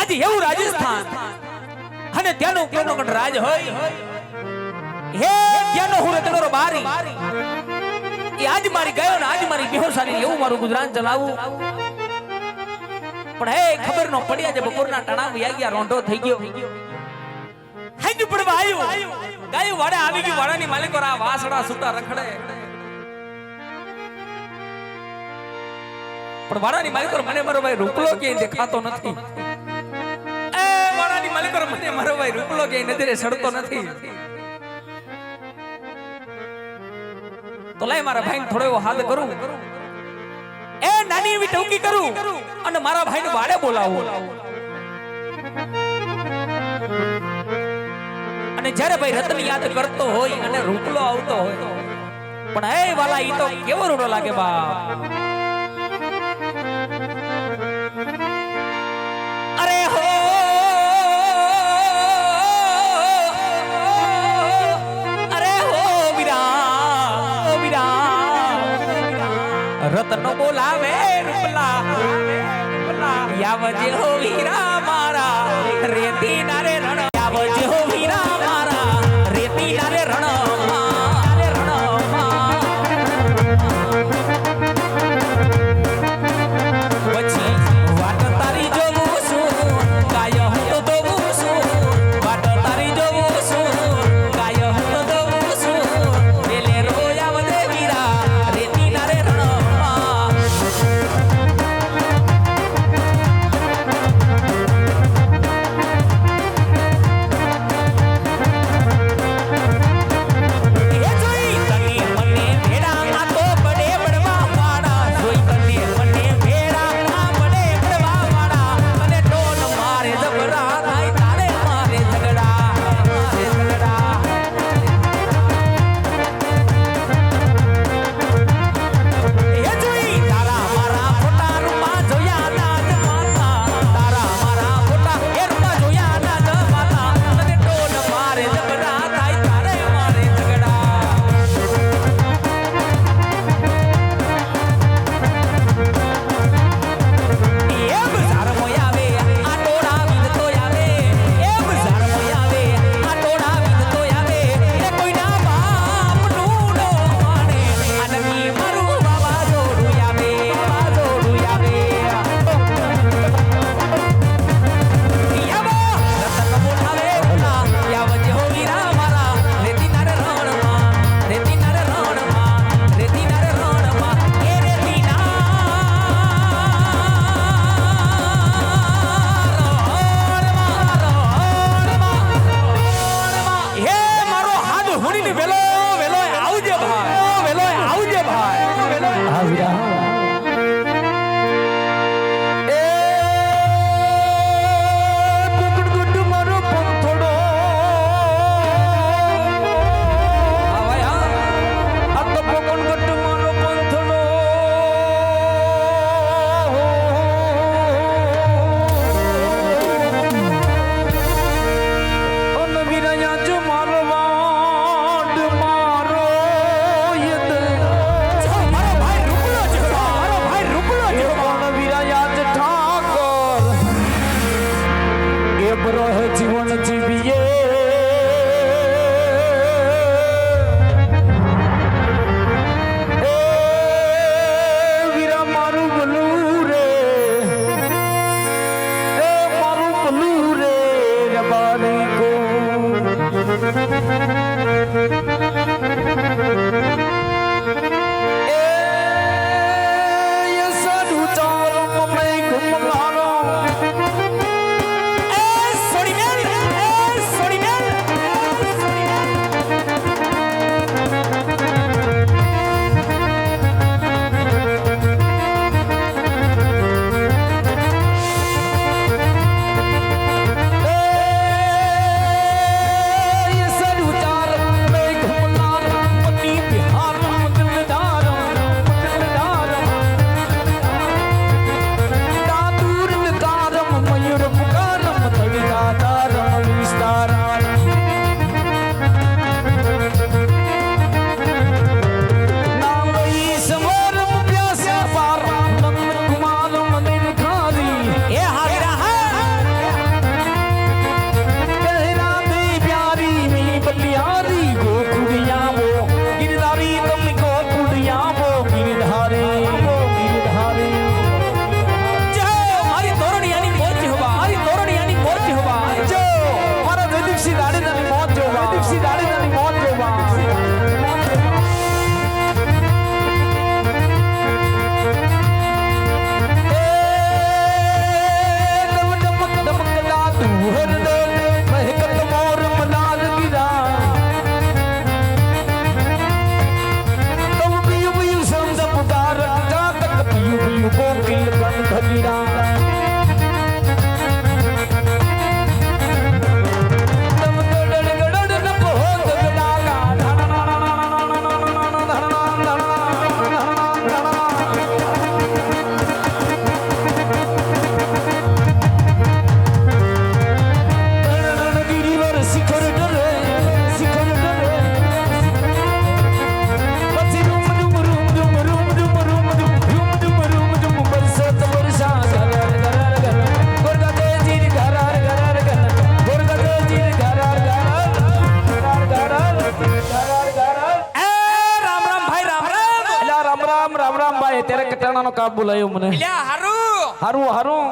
આજે એવું રાજસ્થાન અને ત્યાંનું કેવનગઢ રાજ હોય હે ત્યાંનો હું રતનોરો બારી એ આજ મારી ગયો ને આજ મારી બેહોશાની એવું મારું ગુજરાન ચલાવું પણ હે ખબર નો પડ્યા જે બપોરના ટણા વ્યા ગયા રોંઢો થઈ ગયો હેજ પડવા આવ્યો ગાયો વાડે આવી ગઈ વાડાની માલિકો આ વાસડા સૂટા રખડે પણ વાડાની માલિકો મને મારો ભાઈ રૂપલો કે દેખાતો નથી એ વાડાની માલિકો મને મારો ભાઈ રૂપલો કે નજરે સડતો નથી તો લઈ મારા ભાઈને થોડો એવો હાથ કરું એ નાની એવી ટોકી કરું અને મારા ભાઈને વાડે બોલાવું અને જ્યારે ભાઈ રતન યાદ કરતો હોય અને રૂપલો આવતો હોય પણ એ વાલા ઈ તો કેવો રૂડો લાગે બા અરે હો અરે હો વીરા રતન બોલાવે રૂપલા યાવજે હો વીરા મારા રેતી નારે રણ યાવજે હો વીરા મારા રેતી નારે રણ રામ ભાઈ ત્યારે કટાણાનો કાબુ લાયો મને લ્યા હારું હારું હારું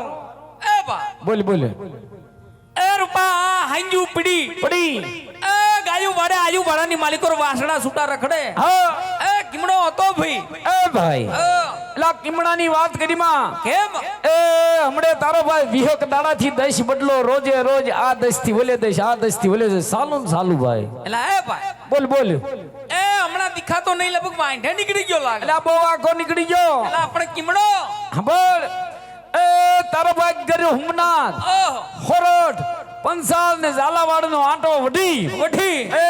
એ બા બોલ બોલ એ રૂપા હાંજુ પડી પડી એ ગાયું વાડે આજુ વાડાની માલિકો વાસડા છૂટા રખડે હા એ કિમણો હતો ભાઈ એ ભાઈ એ, એલા કિમણાની વાત કરી માં કેમ એ હમણે તારો ભાઈ વિહક દાડાથી દશ બદલો રોજે રોજ આ દશ થી ઓલે દશ આ દશ થી ઓલે દશ સાલું ને સાલું ભાઈ એલા એ ભાઈ બોલ બોલ એ હમણાં દિખાતો નહીં લગભગ વાંઢે નીકળી ગયો લાગે એલા બહુ આખો નીકળી ગયો એલા આપણે કિમણો ખબર એ તારો ભાઈ ગયો હુમનાથ ઓહ ખોરટ પંસાલ ને ઝાલાવાડ નો આંટો વઢી વઠી એ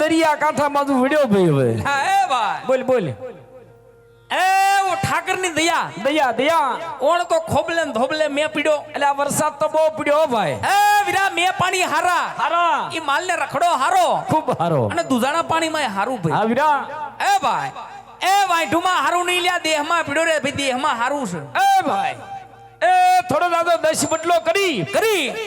દરિયા કાંઠા બાજુ વિડ્યો ભાઈ હવે હા એ ભાઈ બોલ બોલ એ ઓ ઠાકરની દયા દયા દયા ઓણ તો ખોબલે ને ધોબલે મેં પીડ્યો એટલે આ વરસાદ તો બહુ પડ્યો હો ભાઈ એ વીરા મેં પાણી હારા હારા ઈ માલને રખડો હારો ખૂબ હારો અને દુધાણા પાણીમાં હારું ભાઈ હા વીરા એ ભાઈ એ વાંઢુમાં હારું નહીં લ્યા દેહમાં પીડ્યો રે ભાઈ દેહમાં હારું છે એ ભાઈ એ થોડો દાદો દશ બદલો કરી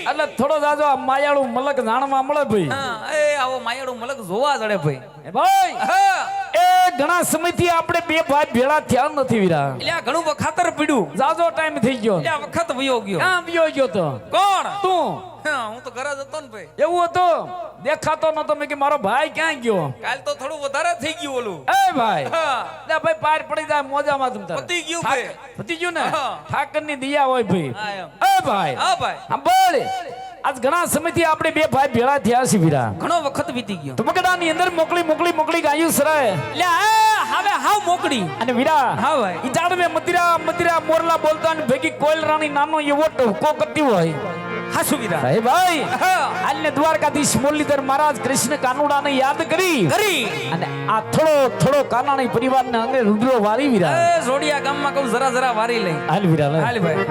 એટલે થોડો દાદો આ માયાળું મલક જાણવા મળે ભાઈ હા એ આવો માયાળું મલક જોવા જડે ભાઈ એ ભાઈ હા એ ઘણા સમયથી આપણે બે ભાઈ ભેળા થયા નથી વીરા એટલે આ ઘણું વખાતર પીડ્યું જાજો ટાઈમ થઈ ગયો એટલે આ વખત વયો ગયો ક્યાં ગયો ગયો તો કોણ તું હા, હું તો ઘરે જ હતો ને ભાઈ એવું હતું દેખાતો નતો મેં કે મારો ભાઈ ક્યાં ગયો કાલ તો થોડું વધારે થઈ ગયું ઓલું એ ભાઈ હા લે ભાઈ પાર પડી જાય મોજામાં તમ તારે પતી ગયું ભાઈ પતી ગયું ને હા. ઠાકરની દિયા હોય ભાઈ હા એમ એ ભાઈ હા ભાઈ હા બોલ આજ ઘણા સમયથી આપણે બે ભાઈ ભેળા થયા છે વીરા ઘણો વખત વીતી ગયો તો મગડાની અંદર મોકલી ગાયું સરાય એટલે હવે હાવ મોકડી અને વીરા હા ભાઈ ઈ જાડવે મતિરા મોરલા બોલતા અને ભેગી કોયલ રાણી નાનો એવો ટહુકો કરતી હોય હાસુ વીરા હે ભાઈ હા આલને દ્વારકાધીશ મુરલીધર મહારાજ કૃષ્ણ કાનુડાને યાદ કરી અને આ થોડો કાનાણી પરિવારને અંગે રુદ્રો વારી વીરા એ જોડિયા ગામમાં કહું જરા વારી લઈ હાલ વીરા હાલ ભાઈ